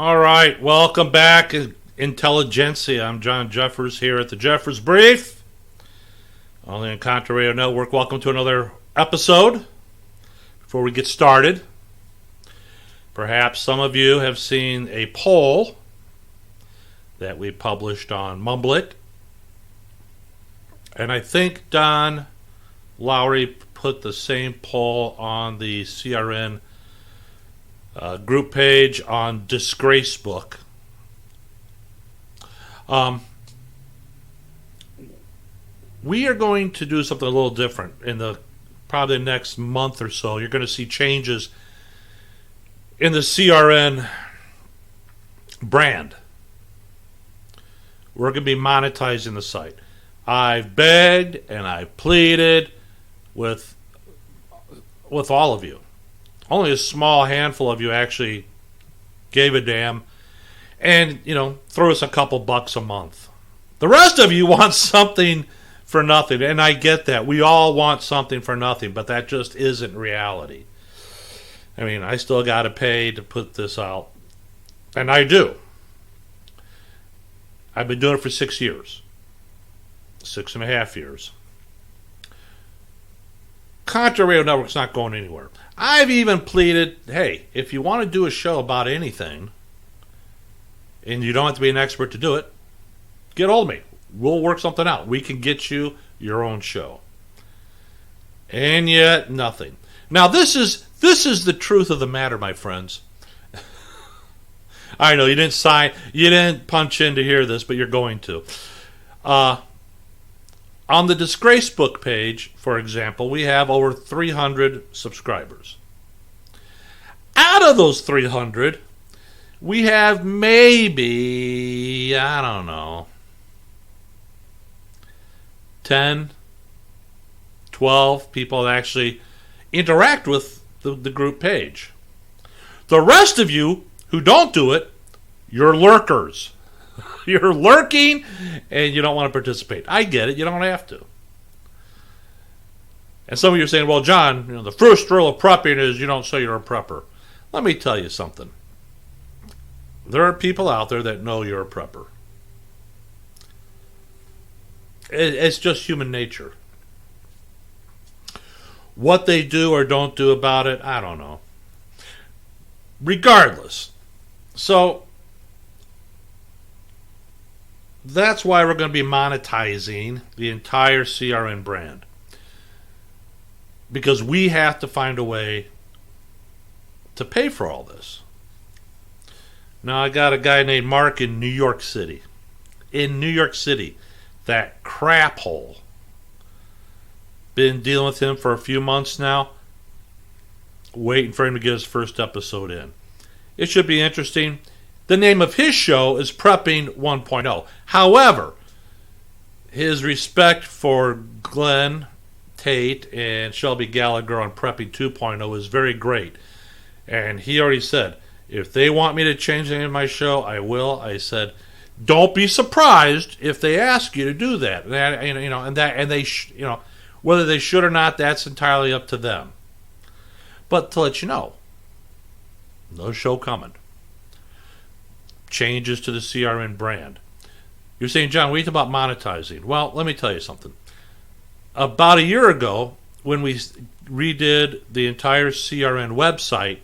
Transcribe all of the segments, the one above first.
All right, welcome back, Intelligentsia. I'm John Jeffers here at the Jeffers Brief on the Encounter Radio Network. Welcome to another episode. Before we get started, perhaps some of you have seen a poll that we published on Mumblet. And I think Don Lowry put the same poll on the CRN group page on Disgrace Book. We are going to do something a little different in the probably the next month or so. You're going to see changes in the CRN brand. We're going to be monetizing the site. I've begged and I've pleaded with all of you. Only a small handful of you actually gave a damn and, threw us a couple bucks a month. The rest of you want something for nothing, and I get that. We all want something for nothing, but that just isn't reality. I mean, I still got to pay to put this out, and I do. I've been doing it for 6 years. 6.5 years. Contra Radio Network's not going anywhere. I've even pleaded, hey, if you want to do a show about anything, and you don't have to be an expert to do it, get hold of me. We'll work something out. We can get you your own show. And yet, nothing. Now, this is the truth of the matter, my friends. I know you didn't punch in to hear this, but you're going to. On the Disgrace Book page, for example, we have over 300 subscribers. Out of those 300, we have maybe, 10, 12 people that actually interact with the group page. The rest of you who don't do it, you're lurkers. You're lurking and you don't want to participate. I get it. You don't have to. And some of you are saying, well, John, the first rule of prepping is you don't say you're a prepper. Let me tell you something. There are people out there that know you're a prepper. It's just human nature. What they do or don't do about it, I don't know. Regardless. So, that's why we're going to be monetizing the entire CRN brand. Because we have to find a way to pay for all this. Now, I got a guy named Mark in New York City. In New York City. That crap hole. Been dealing with him for a few months now. Waiting for him to get his first episode in. It should be interesting. The name of his show is Prepping 1.0. However, his respect for Glenn Tate and Shelby Gallagher on Prepping 2.0 is very great. And he already said, if they want me to change the name of my show, I will. I said, don't be surprised if they ask you to do that. Whether they should or not, that's entirely up to them. But to let you know, no show coming. Changes to the CRN brand. You're saying, John, what are you talking about monetizing? Well, let me tell you something. About a year ago, when we redid the entire CRN website,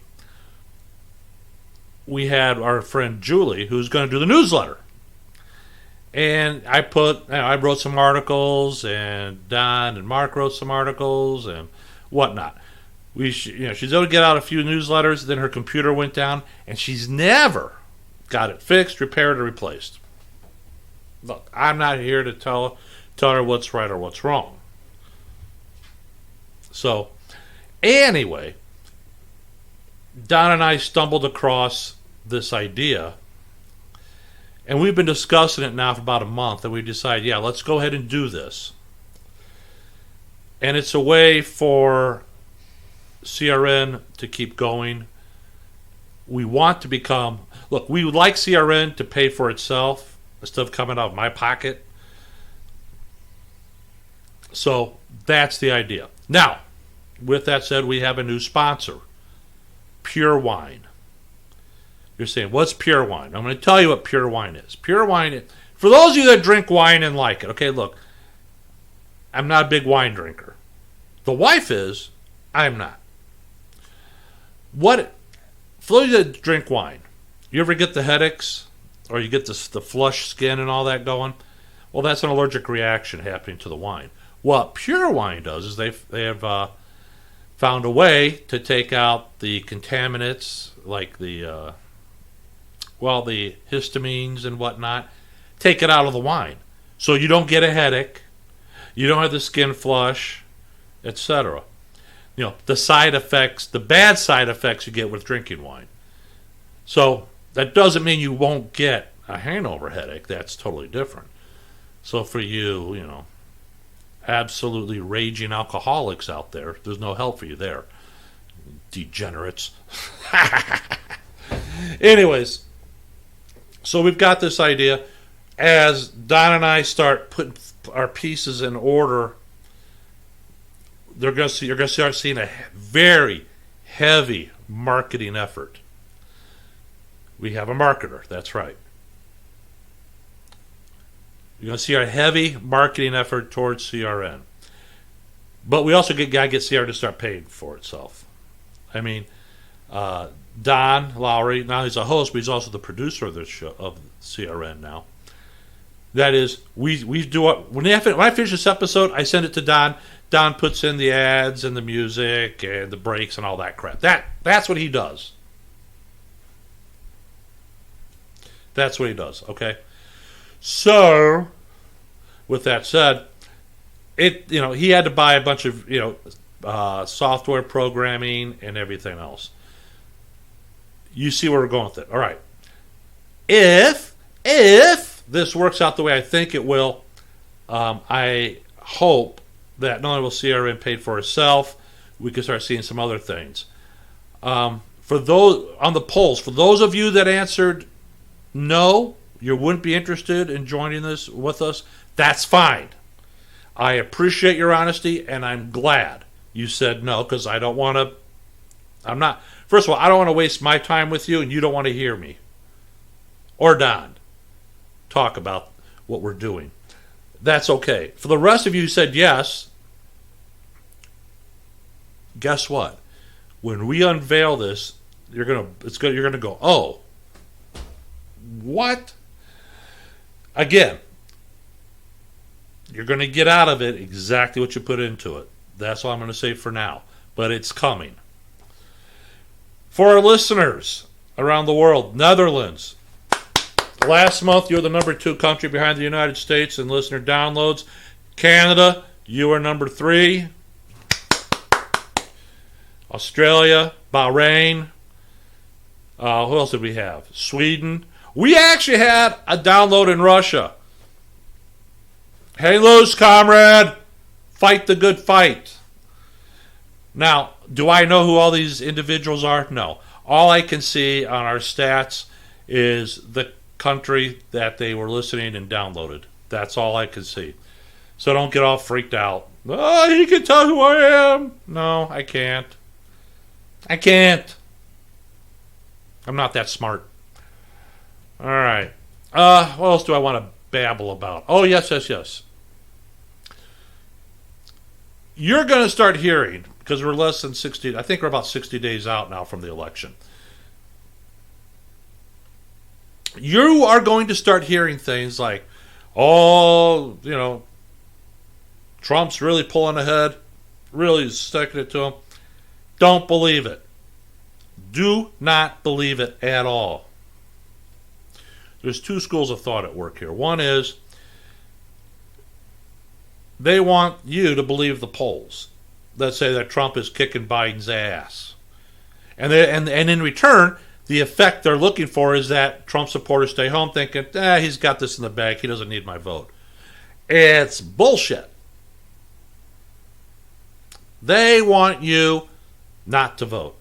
we had our friend Julie, who's going to do the newsletter. And I wrote some articles, and Don and Mark wrote some articles, and whatnot. She's able to get out a few newsletters, then her computer went down, and she's never got it fixed, repaired, or replaced. Look, I'm not here to tell her what's right or what's wrong. So, anyway, Don and I stumbled across this idea, and we've been discussing it now for about a month, and we decided, let's go ahead and do this. And it's a way for CRN to keep going. We want to become... Look, we would like CRN to pay for itself instead of coming out of my pocket. So that's the idea. Now, with that said, we have a new sponsor, Pure Wine. You're saying, what's pure wine? I'm going to tell you what pure wine is. Pure wine is, for those of you that drink wine and like it, okay, look, I'm not a big wine drinker. The wife is, I'm not. For those of you that drink wine, you ever get the headaches or you get the flush skin and all that going? Well, that's an allergic reaction happening to the wine. What pure wine does is they have found a way to take out the contaminants like the histamines and whatnot, take it out of the wine. So you don't get a headache, you don't have the skin flush, etc. The side effects, the bad side effects you get with drinking wine. So that doesn't mean you won't get a hangover headache. That's totally different. So for you, absolutely raging alcoholics out there, there's no help for you there. Degenerates. Anyways, so we've got this idea. As Don and I start putting our pieces in order, you're going to start seeing a very heavy marketing effort. We have a marketer, that's right. You're going to see a heavy marketing effort towards CRN. But we also got to get CRN to start paying for itself. I mean, Don Lowry, now he's a host, but he's also the producer of this show, of CRN now. That is, we do when I finish this episode, I send it to Don. Don puts in the ads and the music and the breaks and all that crap. That's what he does. That's what he does. Okay. So, with that said, he had to buy a bunch of software programming and everything else. You see where we're going with it. All right. If this works out the way I think it will, I hope that not only will CRN pay for itself, we can start seeing some other things. For those on the polls, for those of you that answered no, you wouldn't be interested in joining this with us, that's fine. I appreciate your honesty, and I'm glad you said no, because I don't want to. First of all, I don't want to waste my time with you, and you don't want to hear me or Don talk about what we're doing. That's okay. For the rest of you who said yes, guess what? When we unveil this, you're gonna go, oh, what? Again, you're going to get out of it exactly what you put into it. That's all I'm going to say for now. But it's coming. For our listeners around the world, Netherlands. Last month, you were the number 2 country behind the United States in listener downloads. Canada, you are number 3. Australia, Bahrain. Who else did we have? Sweden. We actually had a download in Russia. Hang loose, comrade. Fight the good fight. Now, do I know who all these individuals are? No. All I can see on our stats is the country that they were listening and downloaded. That's all I can see. So don't get all freaked out. Oh, you can tell who I am. No, I can't. I can't. I'm not that smart. All right. What else do I want to babble about? Oh, yes. You're going to start hearing, because we're less than 60, I think we're about 60 days out now from the election. You are going to start hearing things like, oh, Trump's really pulling ahead, really sticking it to him. Don't believe it. Do not believe it at all. There's 2 schools of thought at work here. One is they want you to believe the polls that say that Trump is kicking Biden's ass. And in return, the effect they're looking for is that Trump supporters stay home thinking, he's got this in the bag. He doesn't need my vote. It's bullshit. They want you not to vote.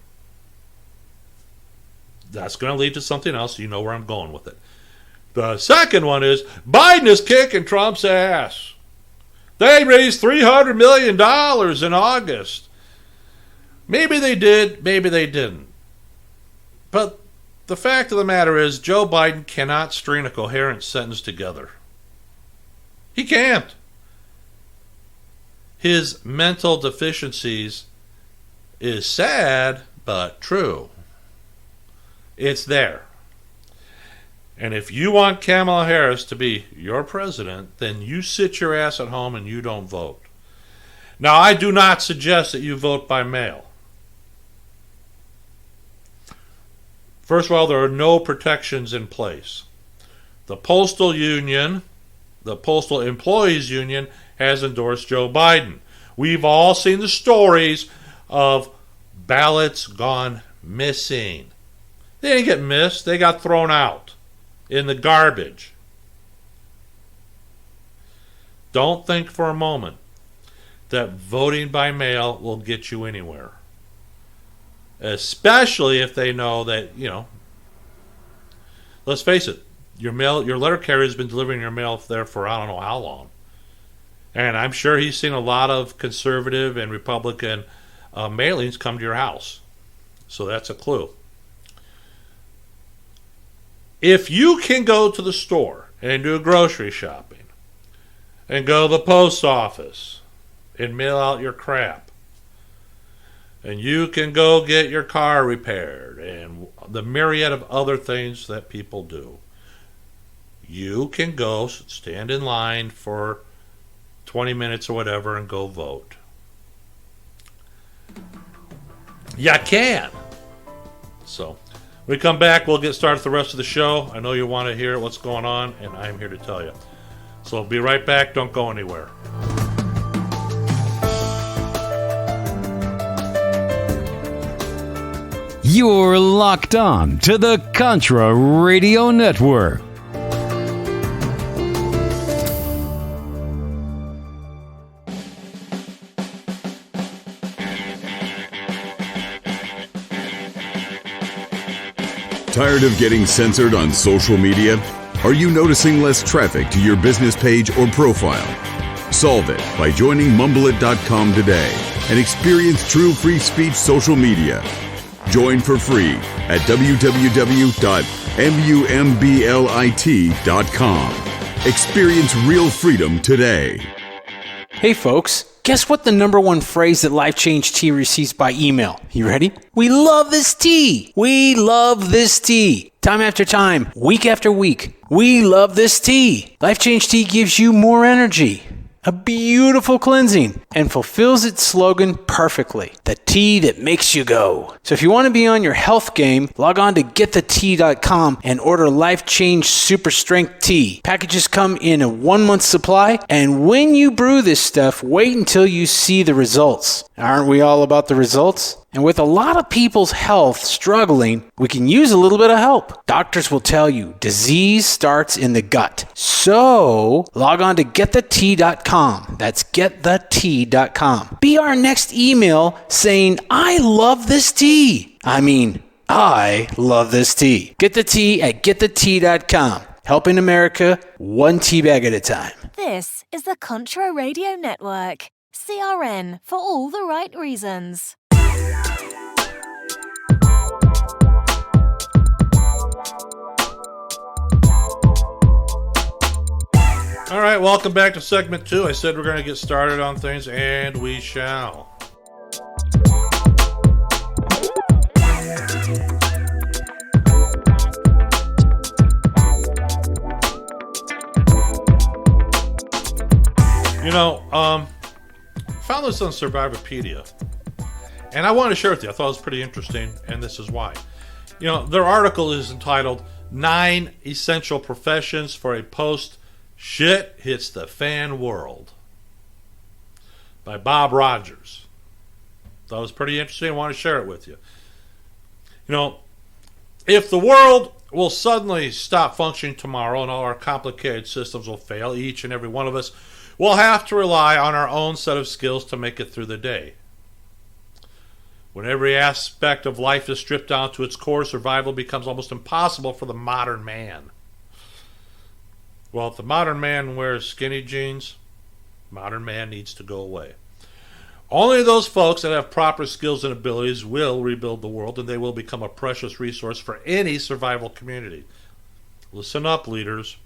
That's going to lead to something else. You know where I'm going with it. The second one is Biden is kicking Trump's ass. They raised $300 million in August. Maybe they did, maybe they didn't. But the fact of the matter is, Joe Biden cannot string a coherent sentence together. He can't. His mental deficiencies is sad, but true. It's there. And if you want Kamala Harris to be your president, then you sit your ass at home and you don't vote. Now, I do not suggest that you vote by mail. First of all, there are no protections in place. The Postal Union, the Postal Employees Union, has endorsed Joe Biden. We've all seen the stories of ballots gone missing. They didn't get missed, they got thrown out in the garbage. Don't think for a moment that voting by mail will get you anywhere. Especially if they know that, let's face it, your letter carrier has been delivering your mail there for I don't know how long. And I'm sure he's seen a lot of conservative and Republican mailings come to your house. So that's a clue. If you can go to the store and do grocery shopping and go to the post office and mail out your crap, and you can go get your car repaired and the myriad of other things that people do, you can go stand in line for 20 minutes or whatever and go vote. You can. So, when we come back, we'll get started with the rest of the show. I know you want to hear what's going on, and I'm here to tell you. So, I'll be right back. Don't go anywhere. You're locked on to the Contra Radio Network. Tired of getting censored on social media? Are you noticing less traffic to your business page or profile? Solve it by joining Mumbleit.com today and experience true free speech social media. Join for free at www.mumblit.com. Experience real freedom today. Hey folks, guess what the number one phrase that Life Change Tea receives by email? You ready? We love this tea. We love this tea. Time after time, week after week, we love this tea. Life Change Tea gives you more energy, a beautiful cleansing, and fulfills its slogan perfectly. The tea that makes you go. So if you want to be on your health game, log on to getthetea.com and order Life Change Super Strength Tea. Packages come in a 1-month supply, and when you brew this stuff, wait until you see the results. Aren't we all about the results? And with a lot of people's health struggling, we can use a little bit of help. Doctors will tell you disease starts in the gut. So log on to getthetea.com. That's getthetea.com. Be our next email saying, I love this tea. I love this tea. Get the tea at getthetea.com. Helping America one tea bag at a time. This is the Contra Radio Network. CRN for all the right reasons. All right, welcome back to segment 2. I said we're going to get started on things, and we shall. Found this on Survivopedia, and I wanted to share it with you. I thought it was pretty interesting, and this is why. Their article is entitled 9 Essential Professions for a Post-Shit Hits the Fan World by Bob Rogers. Thought it was pretty interesting. I want to share it with you. If the world will suddenly stop functioning tomorrow and all our complicated systems will fail, each and every one of us will have to rely on our own set of skills to make it through the day. When every aspect of life is stripped down to its core, survival becomes almost impossible for the modern man. Well, if the modern man wears skinny jeans, modern man needs to go away. Only those folks that have proper skills and abilities will rebuild the world, and they will become a precious resource for any survival community. Listen up, leaders.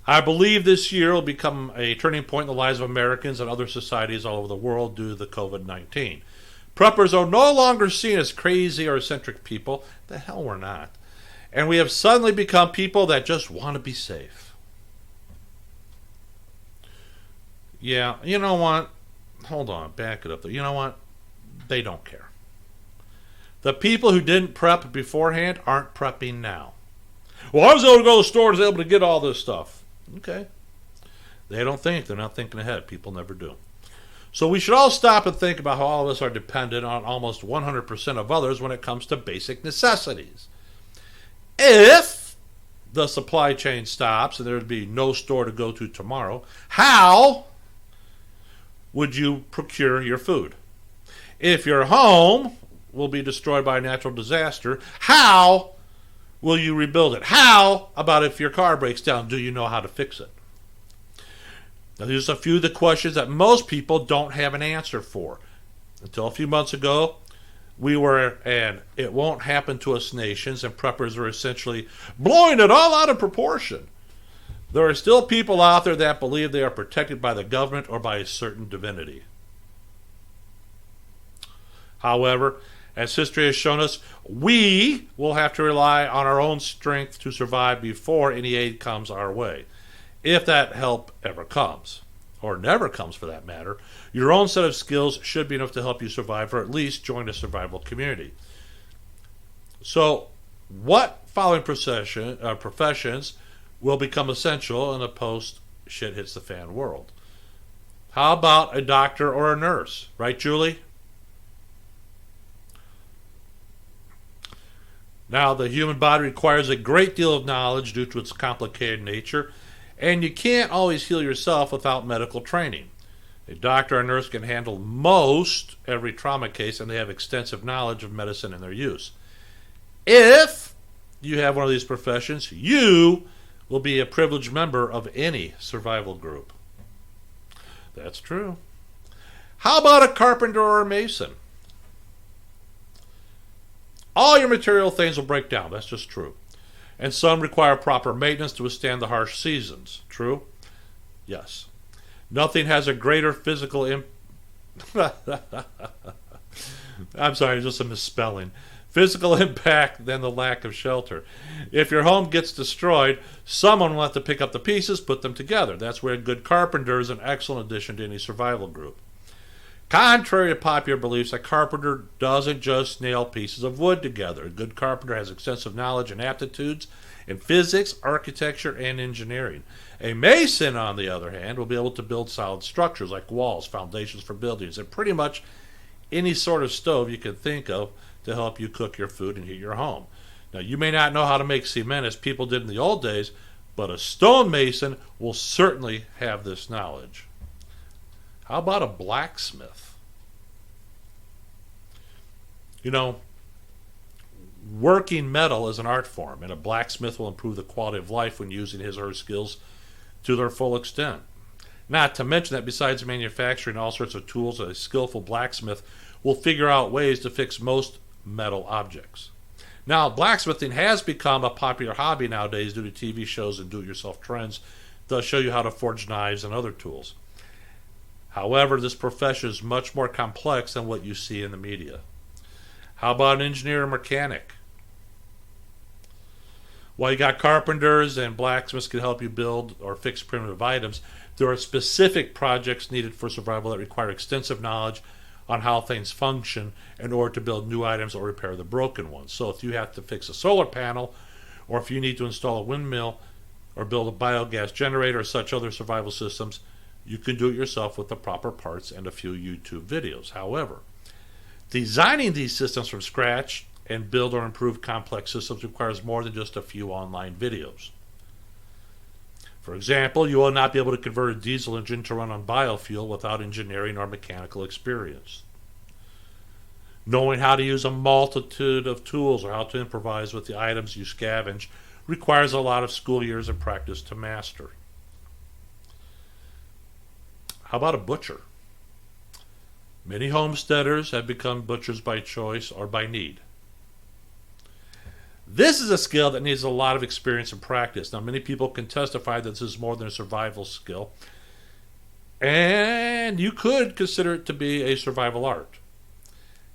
I believe this year will become a turning point in the lives of Americans and other societies all over the world due to the COVID-19. Preppers are no longer seen as crazy or eccentric people. The hell we're not. And we have suddenly become people that just want to be safe. Yeah, you know what? Hold on, back it up there. You know what? They don't care. The people who didn't prep beforehand aren't prepping now. Well, I was able to go to the store and was able to get all this stuff. Okay. They don't think. They're not thinking ahead. People never do. So we should all stop and think about how all of us are dependent on almost 100% of others when it comes to basic necessities. If the supply chain stops and there would be no store to go to tomorrow, how would you procure your food? If your home will be destroyed by a natural disaster, how will you rebuild it? How about if your car breaks down? Do you know how to fix it? Now, these are a few of the questions that most people don't have an answer for. Until a few months ago, we were an it won't happen to us nations, and preppers are essentially blowing it all out of proportion. There are still people out there that believe they are protected by the government or by a certain divinity. However, as history has shown us, we will have to rely on our own strength to survive before any aid comes our way. If that help ever comes, or never comes for that matter, your own set of skills should be enough to help you survive or at least join a survival community. So, what following professions will become essential in a post-shit-hits-the-fan world? How about a doctor or a nurse? Right, Julie? Now, the human body requires a great deal of knowledge due to its complicated nature, and you can't always heal yourself without medical training. A doctor or nurse can handle most every trauma case, and they have extensive knowledge of medicine and their use. If you have one of these professions, you will be a privileged member of any survival group. That's true. How about a carpenter or a mason? All your material things will break down. That's just true. And some require proper maintenance to withstand the harsh seasons. True? Yes. Nothing has a greater physical I'm sorry, just a misspelling. Physical impact than the lack of shelter. If your home gets destroyed, someone will have to pick up the pieces, put them together. That's where a good carpenter is an excellent addition to any survival group. Contrary to popular beliefs, a carpenter doesn't just nail pieces of wood together. A good carpenter has extensive knowledge and aptitudes in physics, architecture, and engineering. A mason, on the other hand, will be able to build solid structures like walls, foundations for buildings, and pretty much any sort of stove you can think of to help you cook your food and heat your home. Now, you may not know how to make cement as people did in the old days, but a stonemason will certainly have this knowledge. How about a blacksmith? You know, working metal is an art form, and a blacksmith will improve the quality of life when using his or her skills to their full extent. Not to mention that besides manufacturing all sorts of tools, a skillful blacksmith will figure out ways to fix most metal objects. Now, blacksmithing has become a popular hobby nowadays due to TV shows and do-it-yourself trends that show you how to forge knives and other tools. However, this profession is much more complex than what you see in the media. How about an engineer or mechanic? While you got carpenters and blacksmiths can help you build or fix primitive items, there are specific projects needed for survival that require extensive knowledge on how things function in order to build new items or repair the broken ones. So if you have to fix a solar panel, or if you need to install a windmill or build a biogas generator or such other survival systems, you can do it yourself with the proper parts and a few YouTube videos. However, designing these systems from scratch and build or improve complex systems requires more than just a few online videos. For example, you will not be able to convert a diesel engine to run on biofuel without engineering or mechanical experience. Knowing how to use a multitude of tools or how to improvise with the items you scavenge requires a lot of school years of practice to master. How about a butcher? Many homesteaders have become butchers by choice or by need. This is a skill that needs a lot of experience and practice. Now, many people can testify that this is more than a survival skill, and you could consider it to be a survival art.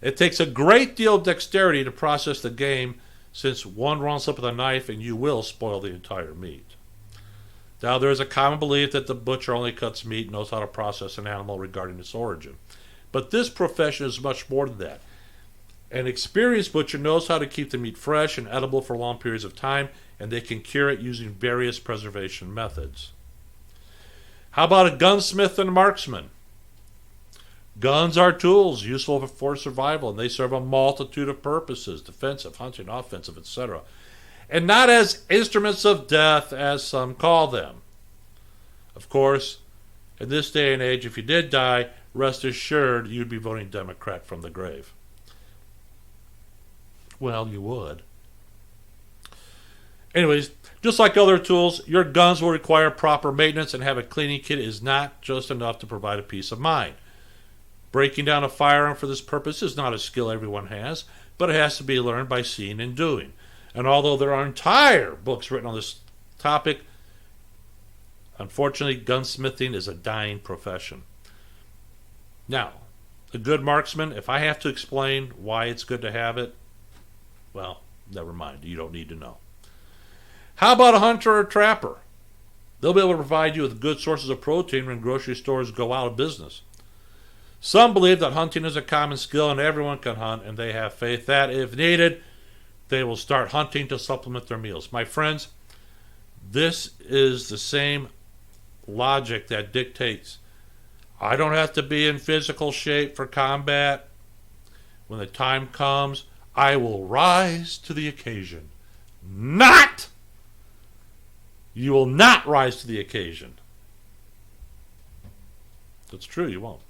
It takes a great deal of dexterity to process the game, since one wrong slip with a knife and you will spoil the entire meat. Now, there is a common belief that the butcher only cuts meat and knows how to process an animal regarding its origin. But this profession is much more than that. An experienced butcher knows how to keep the meat fresh and edible for long periods of time, and they can cure it using various preservation methods. How about a gunsmith and a marksman? Guns are tools useful for survival, and they serve a multitude of purposes: defensive, hunting, offensive, etc. And not as instruments of death, as some call them. Of course, in this day and age, if you did die, rest assured you'd be voting Democrat from the grave. Well, you would. Anyways, just like other tools, your guns will require proper maintenance, and have a cleaning kit is not just enough to provide a peace of mind. Breaking down a firearm for this purpose is not a skill everyone has, but it has to be learned by seeing and doing. And although there are entire books written on this topic, unfortunately, gunsmithing is a dying profession. Now, a good marksman, if I have to explain why it's good to have it, well, never mind. You don't need to know. How about a hunter or a trapper? They'll be able to provide you with good sources of protein when grocery stores go out of business. Some believe that hunting is a common skill and everyone can hunt, and they have faith that, if needed, they will start hunting to supplement their meals. My friends, this is the same logic that dictates I don't have to be in physical shape for combat. When the time comes, I will rise to the occasion. Not! You will not rise to the occasion. That's true, you won't.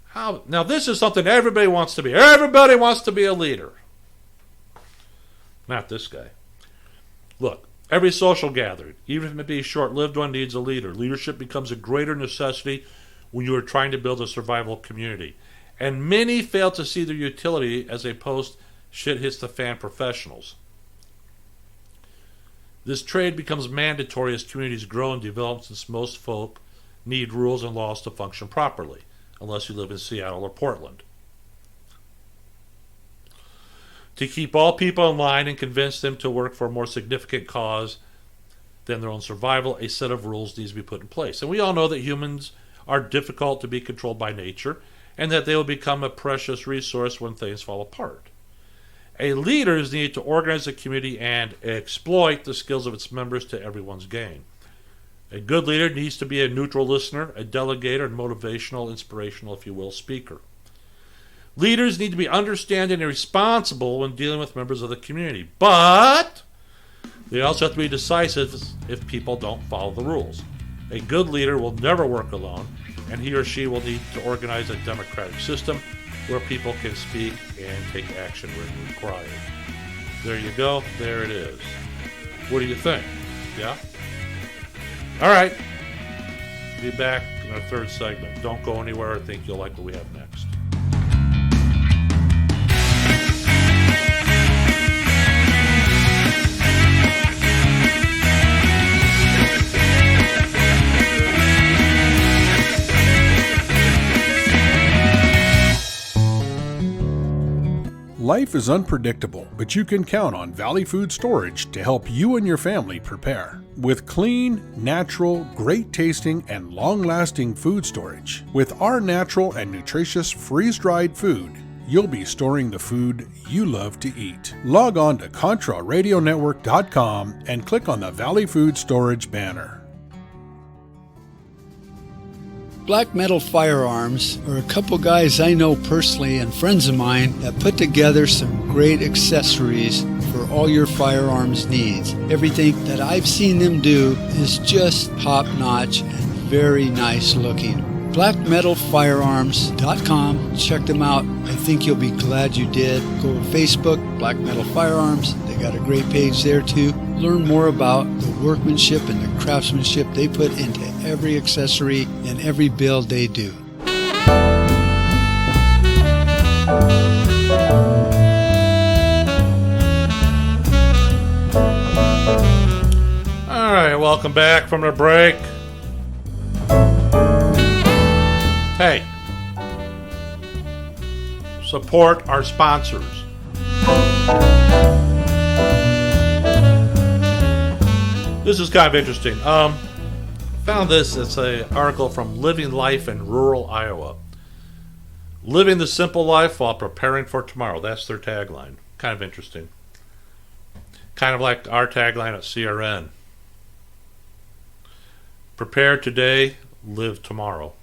How? Now, this is something everybody wants to be. Everybody wants to be a leader. Not this guy. Look, every social gathering, even if it be a short-lived one, needs a leader. Leadership becomes a greater necessity when you are trying to build a survival community. And many fail to see their utility as a post-shit-hits-the-fan professionals. This trade becomes mandatory as communities grow and develop, since most folk need rules and laws to function properly, unless you live in Seattle or Portland. To keep all people in line and convince them to work for a more significant cause than their own survival, a set of rules needs to be put in place. And we all know that humans are difficult to be controlled by nature, and that they will become a precious resource when things fall apart. A leader is needed to organize a community and exploit the skills of its members to everyone's gain. A good leader needs to be a neutral listener, a delegator, and motivational, inspirational, if you will, speaker. Leaders need to be understanding and responsible when dealing with members of the community, but they also have to be decisive if people don't follow the rules. A good leader will never work alone, and he or she will need to organize a democratic system where people can speak and take action when required. There you go. There it is. What do you think? Yeah? All right. Be back in our third segment. Don't go anywhere. I think you'll like what we have next. Life is unpredictable, but you can count on Valley Food Storage to help you and your family prepare. With clean, natural, great-tasting, and long-lasting food storage, with our natural and nutritious freeze-dried food, you'll be storing the food you love to eat. Log on to ContraRadioNetwork.com and click on the Valley Food Storage banner. Black Metal Firearms are a couple guys I know personally and friends of mine that put together some great accessories for all your firearms needs. Everything that I've seen them do is just top-notch and very nice looking. BlackMetalFirearms.com. Check them out. I think you'll be glad you did. Go to Facebook, Black Metal Firearms. They got a great page there too. Learn more about the workmanship and the craftsmanship they put into every accessory and every build they do. All right, welcome back from the break. Hey, support our sponsors. This is kind of interesting. Found this. It's an article from Living Life in Rural Iowa. Living the simple life while preparing for tomorrow. That's their tagline. Kind of interesting. Kind of like our tagline at CRN. Prepare today, live tomorrow.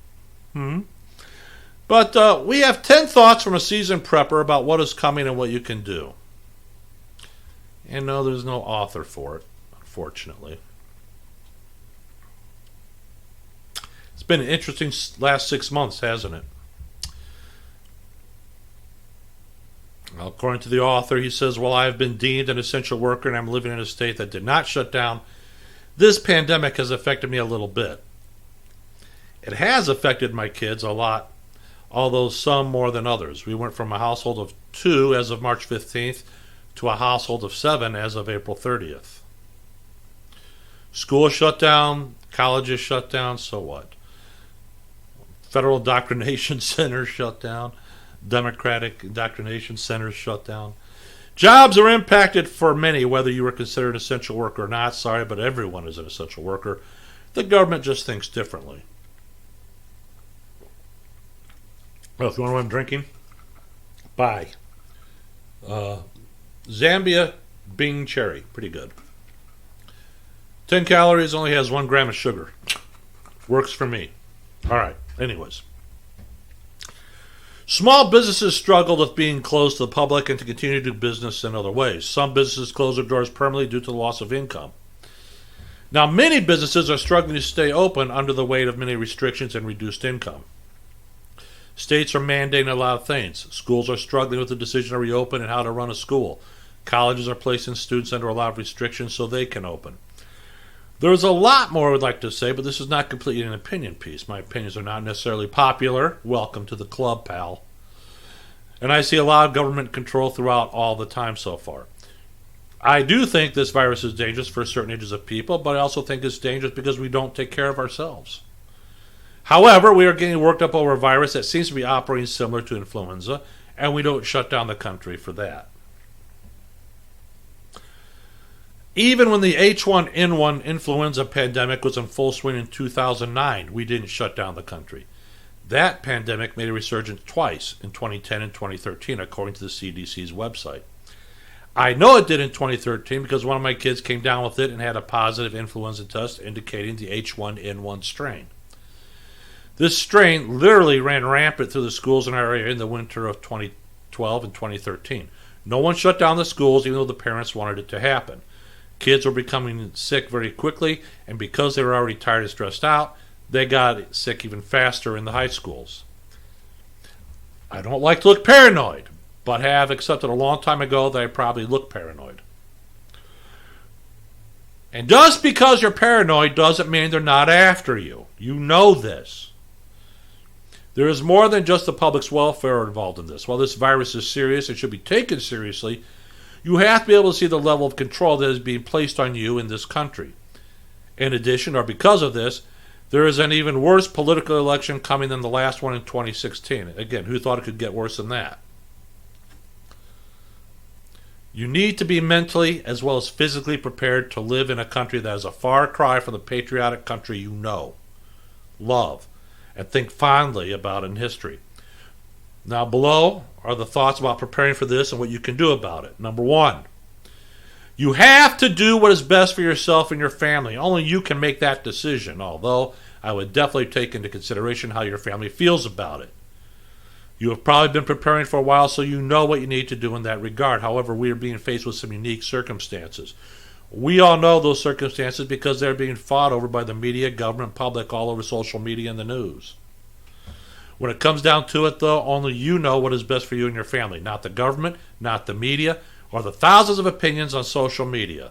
But we have 10 thoughts from a seasoned prepper about what is coming and what you can do. And no, there's no author for it, unfortunately. It's been an interesting last 6 months, hasn't it? Well, according to the author, he says, "Well, I have been deemed an essential worker and I'm living in a state that did not shut down. This pandemic has affected me a little bit. It has affected my kids a lot, although some more than others. We went from a household of 2 as of March 15th to a household of 7 as of April 30th. School shut down, colleges shut down, so what? Federal indoctrination centers shut down, Democratic indoctrination centers shut down. Jobs are impacted for many, whether you are considered an essential worker or not. Sorry, but everyone is an essential worker. The government just thinks differently." Well, if you want to know what I'm drinking, buy. Zambia Bing Cherry. Pretty good. 10 calories, only has 1 gram of sugar. Works for me. All right, anyways. Small businesses struggled with being closed to the public and to continue to do business in other ways. Some businesses closed their doors permanently due to the loss of income. Now, many businesses are struggling to stay open under the weight of many restrictions and reduced income. States are mandating a lot of things. Schools are struggling with the decision to reopen and how to run a school. Colleges are placing students under a lot of restrictions so they can open. There's a lot more I would like to say, but this is not completely an opinion piece. My opinions are not necessarily popular. Welcome to the club, pal. And I see a lot of government control throughout all the time so far. I do think this virus is dangerous for certain ages of people, but I also think it's dangerous because we don't take care of ourselves. However, we are getting worked up over a virus that seems to be operating similar to influenza, and we don't shut down the country for that. Even when the H1N1 influenza pandemic was in full swing in 2009, we didn't shut down the country. That pandemic made a resurgence twice, in 2010 and 2013, according to the CDC's website. I know it did in 2013 because one of my kids came down with it and had a positive influenza test indicating the H1N1 strain. This strain literally ran rampant through the schools in our area in the winter of 2012 and 2013. No one shut down the schools, even though the parents wanted it to happen. Kids were becoming sick very quickly, and because they were already tired and stressed out, they got sick even faster in the high schools. I don't like to look paranoid, but have accepted a long time ago that I probably look paranoid. And just because you're paranoid doesn't mean they're not after you. You know this. There is more than just the public's welfare involved in this. While this virus is serious and should be taken seriously, you have to be able to see the level of control that is being placed on you in this country. In addition, or because of this, there is an even worse political election coming than the last one in 2016. Again, who thought it could get worse than that? You need to be mentally as well as physically prepared to live in a country that is a far cry from the patriotic country you know, love, and think fondly about in history. Now below are the thoughts about preparing for this and what you can do about it. Number 1, you have to do what is best for yourself and your family. Only you can make that decision, although I would definitely take into consideration how your family feels about it. You have probably been preparing for a while, so you know what you need to do in that regard. However, we are being faced with some unique circumstances. We all know those circumstances because they're being fought over by the media, government, public, all over social media and the news. When it comes down to it, though, only you know what is best for you and your family, not the government, not the media, or the thousands of opinions on social media,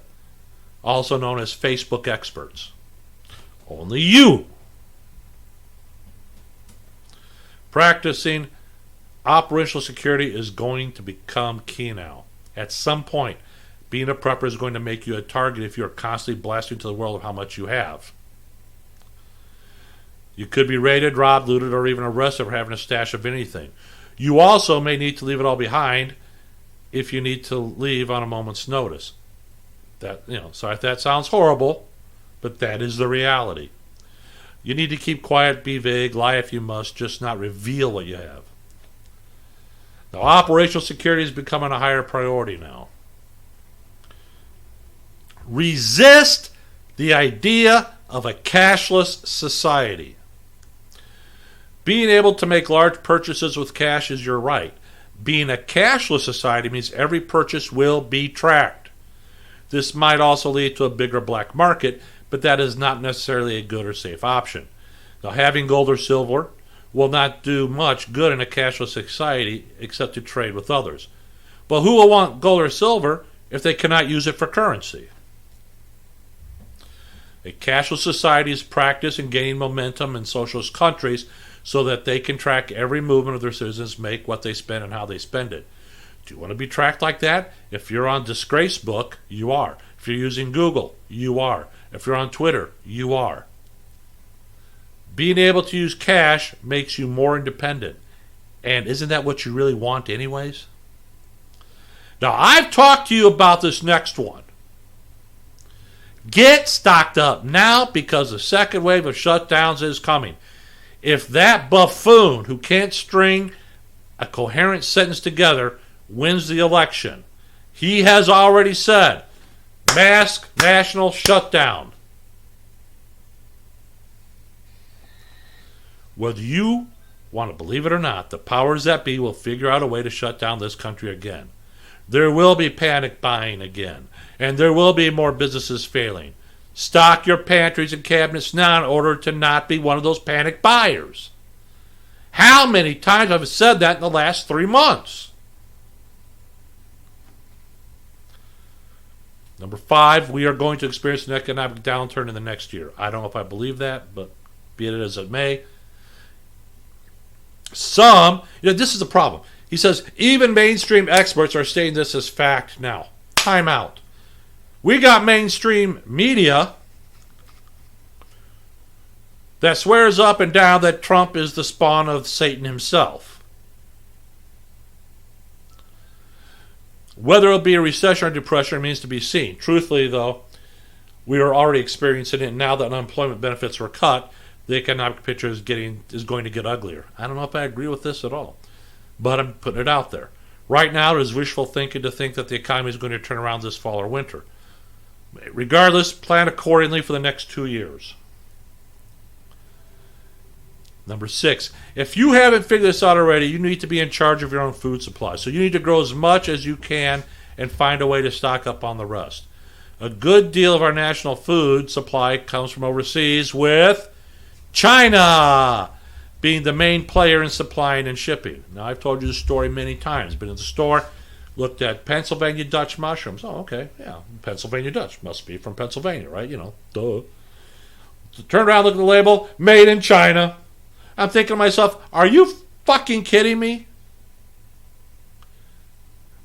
also known as Facebook experts. Only you. Practicing Operational security is going to become key now. At some point, being a prepper is going to make you a target if you're constantly blasting to the world of how much you have. You could be raided, robbed, looted, or even arrested for having a stash of anything. You also may need to leave it all behind if you need to leave on a moment's notice. Sorry if that sounds horrible, but that is the reality. You need to keep quiet, be vague, lie if you must, just not reveal what you have. Now, operational security is becoming a higher priority now. Resist the idea of a cashless society. Being able to make large purchases with cash is your right. Being a cashless society means every purchase will be tracked. This might also lead to a bigger black market, but that is not necessarily a good or safe option. Now, having gold or silver will not do much good in a cashless society except to trade with others. But who will want gold or silver if they cannot use it for currency? A cashless society is practiced in gaining momentum in socialist countries so that they can track every movement of their citizens, make what they spend and how they spend it. Do you want to be tracked like that? If you're on Disgrace Book, you are. If you're using Google, you are. If you're on Twitter, you are. Being able to use cash makes you more independent. And isn't that what you really want anyways? Now, I've talked to you about this next one. Get stocked up now because the second wave of shutdowns is coming. If that buffoon who can't string a coherent sentence together wins the election, he has already said, mass national shutdown. Whether you want to believe it or not, the powers that be will figure out a way to shut down this country again. There will be panic buying again, and there will be more businesses failing. Stock your pantries and cabinets now in order to not be one of those panic buyers. How many times have I said that in the last 3 months? Number 5, we are going to experience an economic downturn in the next year. I don't know if I believe that, but be it as it may. This is the problem. He says, even mainstream experts are stating this as fact now. Time out. We got mainstream media that swears up and down that Trump is the spawn of Satan himself. Whether it'll be a recession or depression remains to be seen. Truthfully, though, we are already experiencing it. Now that unemployment benefits were cut, the economic picture is going to get uglier. I don't know if I agree with this at all, but I'm putting it out there. Right now, it is wishful thinking to think that the economy is going to turn around this fall or winter. Regardless, plan accordingly for the next 2 years. Number 6, if you haven't figured this out already, you need to be in charge of your own food supply. So you need to grow as much as you can and find a way to stock up on the rest. A good deal of our national food supply comes from overseas, with China being the main player in supplying and shipping. Now, I've told you this story many times. Been in the store, looked at Pennsylvania Dutch mushrooms. Oh, okay, yeah, Pennsylvania Dutch. Must be from Pennsylvania, right? Duh. Turn around, look at the label, made in China. I'm thinking to myself, are you fucking kidding me?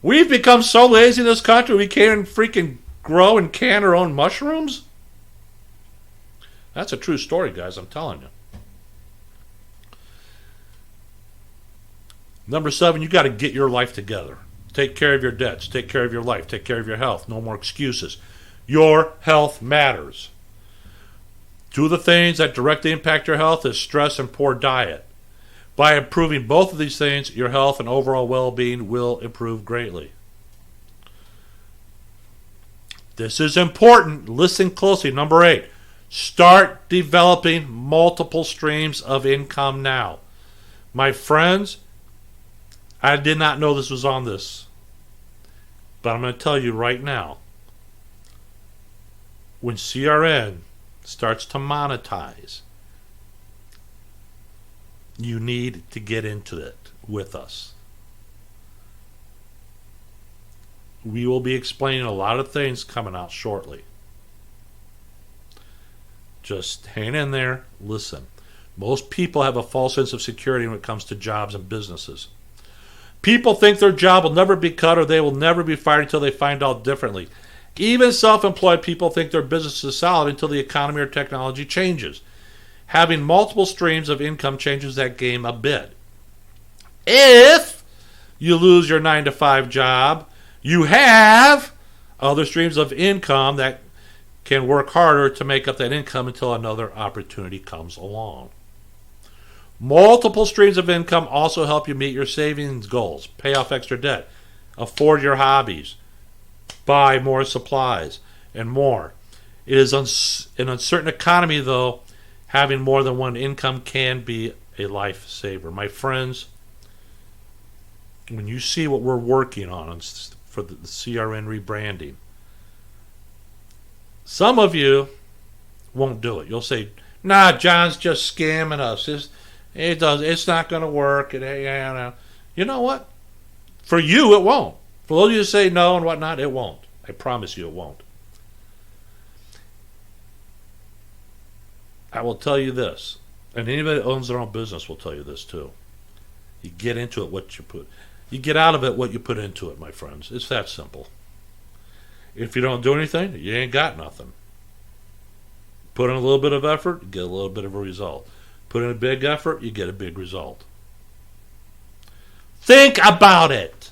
We've become so lazy in this country we can't freaking grow and can our own mushrooms? That's a true story, guys, I'm telling you. Number 7, you got to get your life together. Take care of your debts. Take care of your life. Take care of your health. No more excuses. Your health matters. 2 of the things that directly impact your health is stress and poor diet. By improving both of these things, your health and overall well-being will improve greatly. This is important. Listen closely. Number 8, start developing multiple streams of income now. My friends, I did not know this was on this, but I'm going to tell you right now. When CRN starts to monetize, you need to get into it with us. We will be explaining a lot of things coming out shortly. Just hang in there, listen. Most people have a false sense of security when it comes to jobs and businesses. People think their job will never be cut or they will never be fired until they find out differently. Even self-employed people think their business is solid until the economy or technology changes. Having multiple streams of income changes that game a bit. If you lose your 9-to-5 job, you have other streams of income that can work harder to make up that income until another opportunity comes along. Multiple streams of income also help you meet your savings goals, pay off extra debt, afford your hobbies, buy more supplies, and more. It is an uncertain economy, though, having more than one income can be a lifesaver. My friends, when you see what we're working on for the CRN rebranding, some of you won't do it. You'll say, nah, John's just scamming us. It's not going to work. You know what? For you, it won't. For those of you who say no and whatnot, it won't. I promise you it won't. I will tell you this, and anybody that owns their own business will tell you this too. You get into it you get out of it what you put into it, my friends. It's that simple. If you don't do anything, you ain't got nothing. Put in a little bit of effort, you get a little bit of a result. Put in a big effort, you get a big result. Think about it.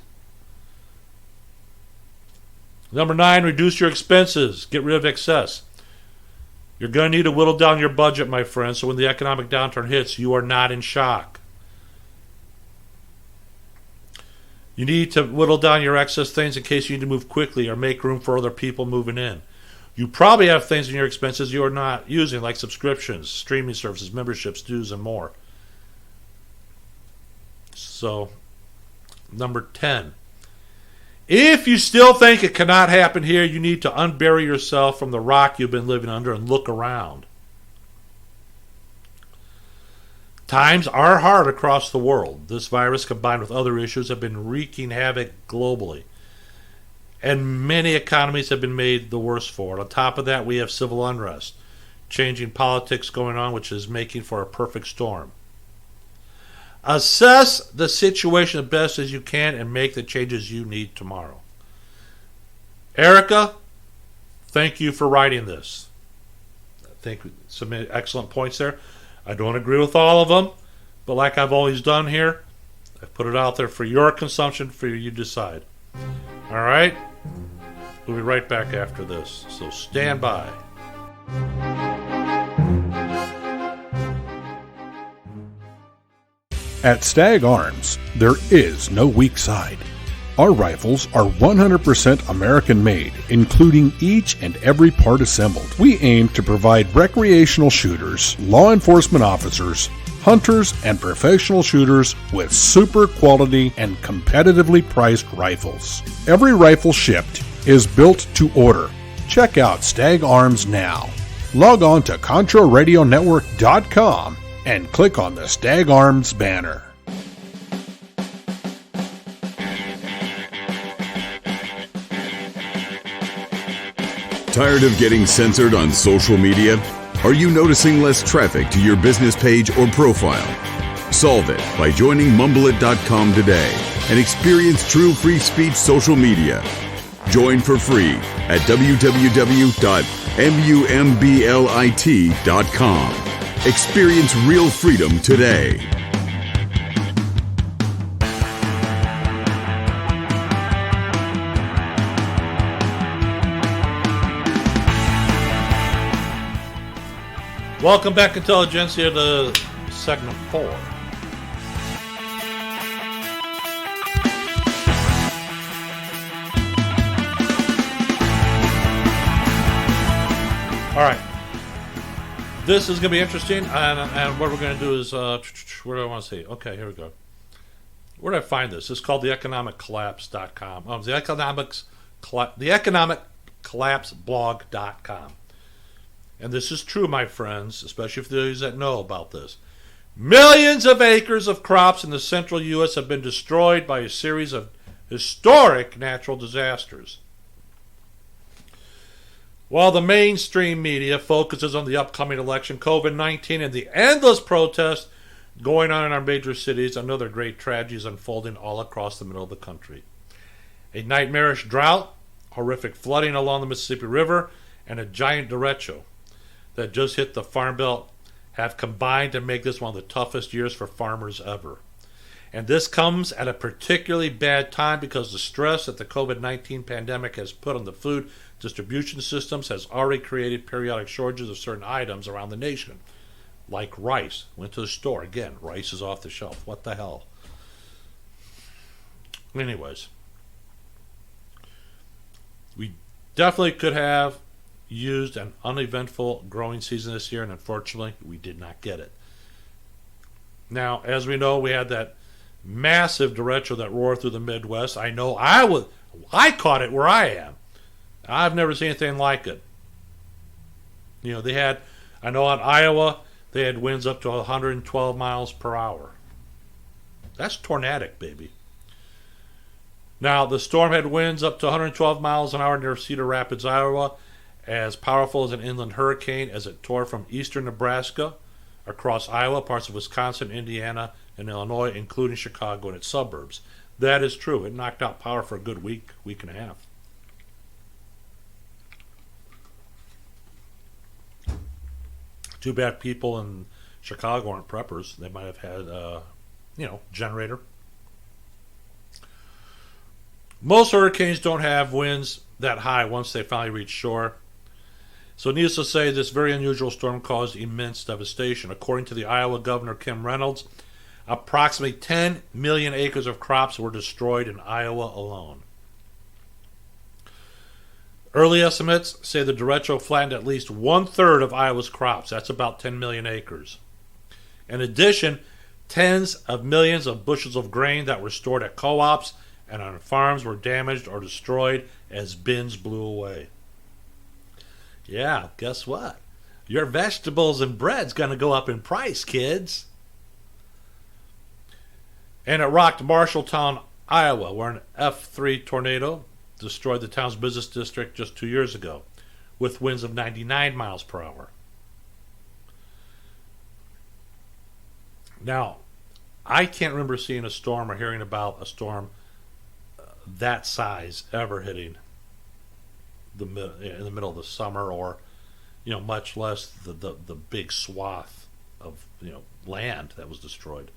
Number 9, reduce your expenses. Get rid of excess. You're going to need to whittle down your budget, my friends, so when the economic downturn hits, you are not in shock. You need to whittle down your excess things in case you need to move quickly or make room for other people moving in. You probably have things in your expenses you are not using, like subscriptions, streaming services, memberships, dues, and more. So, number 10. If you still think it cannot happen here, you need to unbury yourself from the rock you've been living under and look around. Times are hard across the world. This virus, combined with other issues, have been wreaking havoc globally. And many economies have been made the worse for it. On top of that, we have civil unrest, changing politics going on, which is making for a perfect storm. Assess the situation as best as you can and make the changes you need tomorrow. Erica, thank you for writing this. I think some excellent points there. I don't agree with all of them, but like I've always done here, I've put it out there for your consumption, for you to decide. All right? We'll be right back after this, so stand by. At Stag Arms, there is no weak side. Our rifles are 100% American made, including each and every part assembled. We aim to provide recreational shooters, law enforcement officers, hunters, and professional shooters with super quality and competitively priced rifles. Every rifle shipped is built to order. Check out Stag Arms now. Log on to ContraRadioNetwork.com and click on the Stag Arms banner. Tired of getting censored on social media? Are you noticing less traffic to your business page or profile? Solve it by joining Mumbleit.com today and experience true free speech social media. Join for free at www.mumblit.com. Experience real freedom today. Welcome back, Intelligentsia, to segment 4. All right. This is going to be interesting, and what we're going to do is, where do I want to see? Okay, here we go. Where did I find this? It's called theeconomiccollapse.com. Theeconomiccollapseblog.com. And this is true, my friends, especially for those that know about this. Millions of acres of crops in the central U.S. have been destroyed by a series of historic natural disasters. While the mainstream media focuses on the upcoming election, COVID-19, and the endless protests going on in our major cities, another great tragedy is unfolding all across the middle of the country. A nightmarish drought, horrific flooding along the Mississippi River, and a giant derecho that just hit the Farm Belt have combined to make this one of the toughest years for farmers ever. And this comes at a particularly bad time because the stress that the COVID-19 pandemic has put on the food distribution systems has already created periodic shortages of certain items around the nation. Like rice. Went to the store. Again, rice is off the shelf. What the hell? Anyways. We definitely could have used an uneventful growing season this year, and unfortunately, we did not get it. Now, as we know, we had that massive derecho that roared through the Midwest. I know I caught it where I am. I've never seen anything like it. You know, I know in Iowa, they had winds up to 112 miles per hour. That's tornadic, baby. Now, the storm had winds up to 112 miles an hour near Cedar Rapids, Iowa, as powerful as an inland hurricane as it tore from eastern Nebraska across Iowa, parts of Wisconsin, Indiana, and Illinois, including Chicago and its suburbs. That is true. It knocked out power for a good week and a half. Too bad people in Chicago aren't preppers. They might have had, generator. Most hurricanes don't have winds that high once they finally reach shore. So needless to say, this very unusual storm caused immense devastation. According to the Iowa Governor Kim Reynolds, approximately 10 million acres of crops were destroyed in Iowa alone. Early estimates say the derecho flattened at least one-third of Iowa's crops. That's about 10 million acres. In addition, tens of millions of bushels of grain that were stored at co-ops and on farms were damaged or destroyed as bins blew away. Yeah, guess what? Your vegetables and bread's going to go up in price, kids. And it rocked Marshalltown, Iowa, where an F3 tornado destroyed the town's business district just 2 years ago, with winds of 99 miles per hour. Now, I can't remember seeing a storm or hearing about a storm that size ever hitting in the middle of the summer, or much less the big swath of land that was destroyed.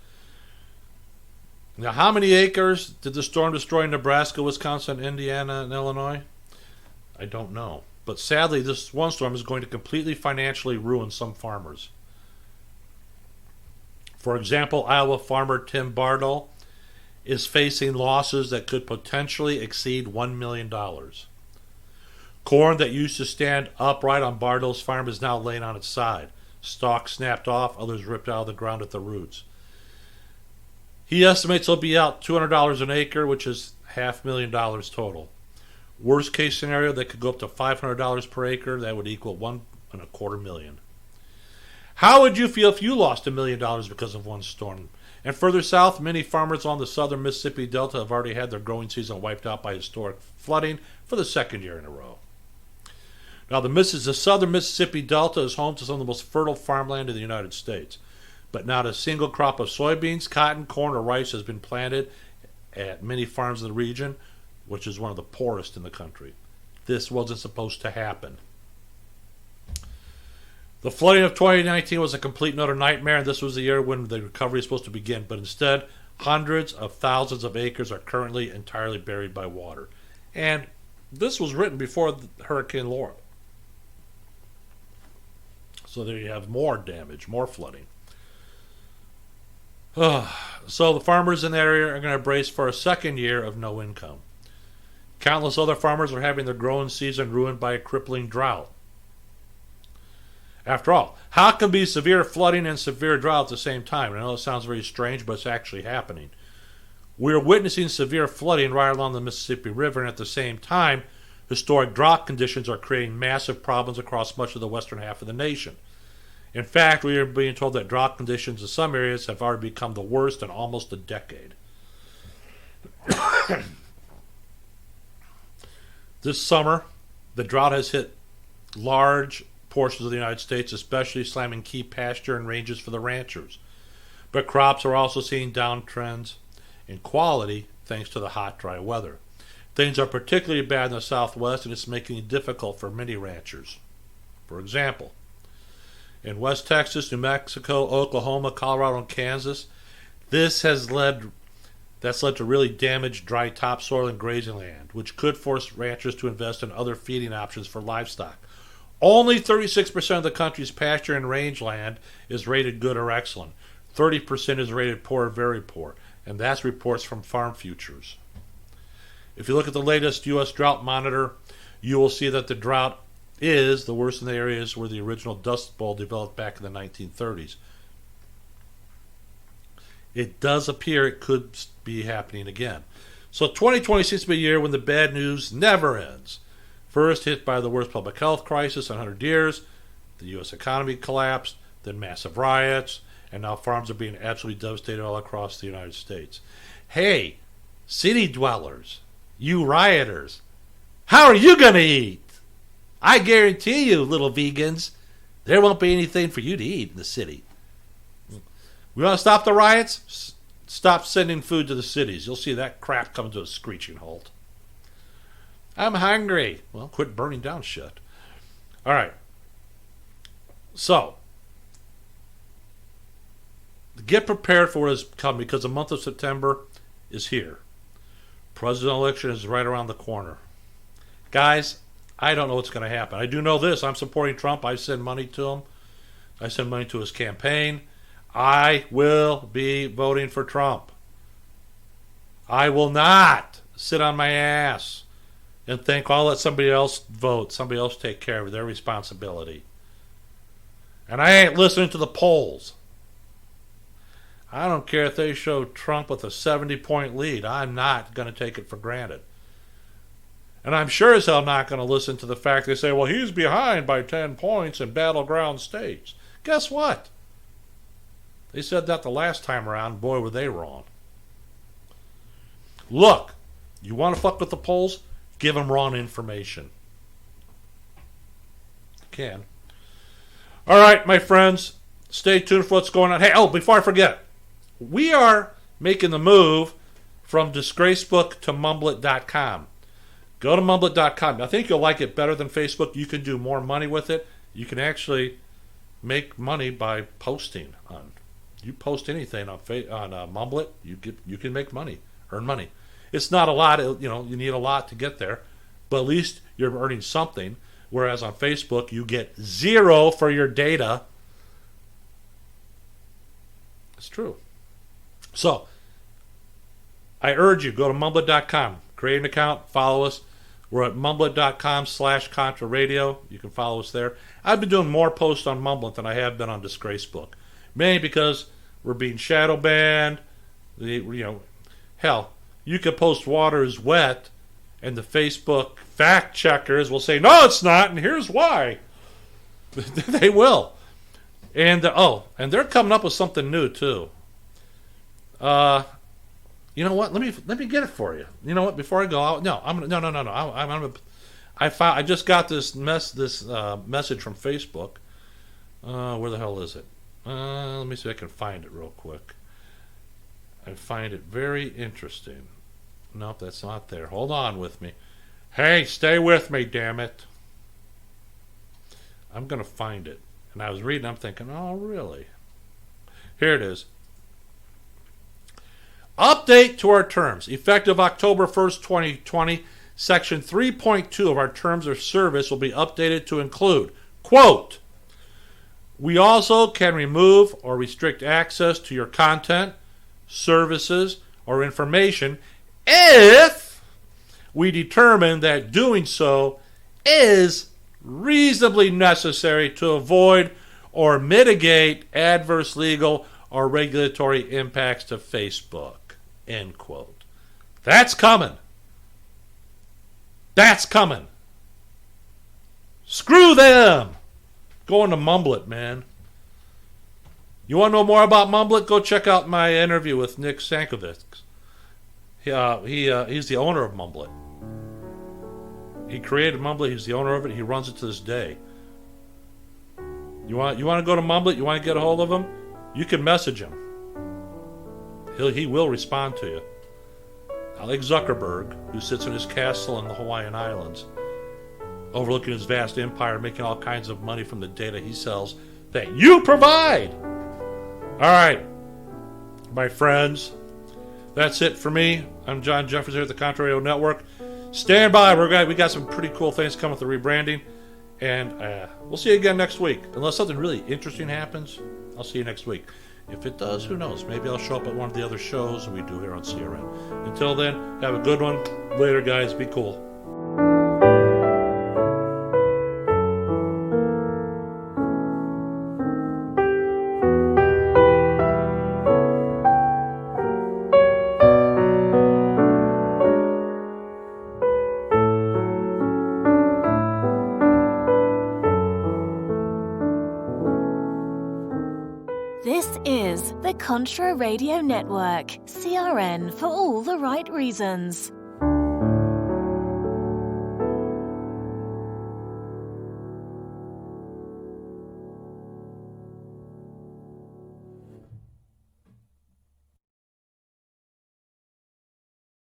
Now, how many acres did the storm destroy in Nebraska, Wisconsin, Indiana, and Illinois? I don't know. But sadly, this one storm is going to completely financially ruin some farmers. For example, Iowa farmer Tim Bardell is facing losses that could potentially exceed $1 million. Corn that used to stand upright on Bardell's farm is now laying on its side. Stalks snapped off, others ripped out of the ground at the roots. He estimates he'll be out $200 an acre, which is $500,000 total. Worst case scenario, they could go up to $500 per acre. That would equal $1.25 million. How would you feel if you lost $1 million because of one storm? And further south, many farmers on the southern Mississippi Delta have already had their growing season wiped out by historic flooding for the second year in a row. Now, the southern Mississippi Delta is home to some of the most fertile farmland in the United States. But not a single crop of soybeans, cotton, corn, or rice has been planted at many farms in the region, which is one of the poorest in the country. This wasn't supposed to happen. The flooding of 2019 was a complete and utter nightmare, and this was the year when the recovery is supposed to begin. But instead, hundreds of thousands of acres are currently entirely buried by water. And this was written before Hurricane Laura. So there you have more damage, more flooding. So the farmers in that area are going to brace for a second year of no income. Countless other farmers are having their growing season ruined by a crippling drought. After all, how can be severe flooding and severe drought at the same time? I know it sounds very strange, but it's actually happening. We're witnessing severe flooding right along the Mississippi River, and at the same time, historic drought conditions are creating massive problems across much of the western half of the nation. In fact, we are being told that drought conditions in some areas have already become the worst in almost a decade. This summer, the drought has hit large portions of the United States, especially slamming key pasture and ranges for the ranchers. But crops are also seeing downtrends in quality thanks to the hot, dry weather. Things are particularly bad in the Southwest, and it's making it difficult for many ranchers. For example, in West Texas, New Mexico, Oklahoma, Colorado, and Kansas, that's led to really damaged dry topsoil and grazing land, which could force ranchers to invest in other feeding options for livestock. Only 36% of the country's pasture and rangeland is rated good or excellent. 30% is rated poor or very poor, and that's reports from Farm Futures. If you look at the latest U.S. Drought Monitor, you will see that the drought is the worst in the areas where the original Dust Bowl developed back in the 1930s. It does appear it could be happening again. So 2020 seems to be a year when the bad news never ends. First hit by the worst public health crisis in 100 years, the U.S. economy collapsed, then massive riots, and now farms are being absolutely devastated all across the United States. Hey, city dwellers, you rioters, how are you going to eat? I guarantee you, little vegans, there won't be anything for you to eat in the city. We want to stop the riots? Stop sending food to the cities. You'll see that crap come to a screeching halt. I'm hungry. Well, quit burning down shit. All right. So, get prepared for what is coming, because the month of September is here. Presidential election is right around the corner. Guys, I don't know what's going to happen. I do know this. I'm supporting Trump. I send money to him. I send money to his campaign. I will be voting for Trump. I will not sit on my ass and think, I'll let somebody else vote, somebody else take care of their responsibility. And I ain't listening to the polls. I don't care if they show Trump with a 70-point lead. I'm not going to take it for granted. And I'm sure as hell not going to listen to the fact they say, well, he's behind by 10 points in battleground states. Guess what? They said that the last time around. Boy, were they wrong. Look, you want to fuck with the polls? Give them wrong information. You can. All right, my friends. Stay tuned for what's going on. Hey, before I forget, we are making the move from Disgracebook to Mumblet.com. Go to Mumblet.com. I think you'll like it better than Facebook. You can do more money with it. You can actually make money by posting on. You post anything on Mumblet, you can make money, earn money. It's not a lot, you need a lot to get there, but at least you're earning something. Whereas on Facebook, you get zero for your data. It's true. So, I urge you, go to Mumblet.com, create an account, follow us. We're at Mumblet.com/Contra Radio. You can follow us there. I've been doing more posts on Mumblet than I have been on Disgracebook. Mainly because we're being shadow banned. Hell, you could post water is wet, and the Facebook fact checkers will say, no, it's not, and here's why. They will. And they're coming up with something new too. You know what? Let me get it for you. You know what? Before I go out, I just got this message from Facebook. Where the hell is it? Let me see if I can find it real quick. I find it very interesting. Nope, that's not there. Hold on with me. Hey, stay with me, damn it. I'm going to find it. And I was reading, I'm thinking, oh, really? Here it is. Update to our terms. Effective October 1st, 2020, Section 3.2 of our Terms of Service will be updated to include, quote, we also can remove or restrict access to your content, services, or information if we determine that doing so is reasonably necessary to avoid or mitigate adverse legal or regulatory impacts to Facebook. End quote. That's coming. That's coming. Screw them. Go into Mumblet, man. You want to know more about Mumblet? Go check out my interview with Nick Sankovic. He's the owner of Mumblet. He created Mumblet. He's the owner of it. He runs it to this day. You want to go to Mumblet? You want to get a hold of him? You can message him. he will respond to you. Not like Zuckerberg, who sits in his castle in the Hawaiian Islands, overlooking his vast empire, making all kinds of money from the data he sells that you provide. All right, my friends, that's it for me. I'm John Jeffers here at the Contra Radio Network. Stand by. We got some pretty cool things coming with the rebranding. And we'll see you again next week. Unless something really interesting happens, I'll see you next week. If it does, who knows? Maybe I'll show up at one of the other shows we do here on CRN. Until then, have a good one. Later, guys. Be cool. This is the Contra Radio Network, CRN for all the right reasons.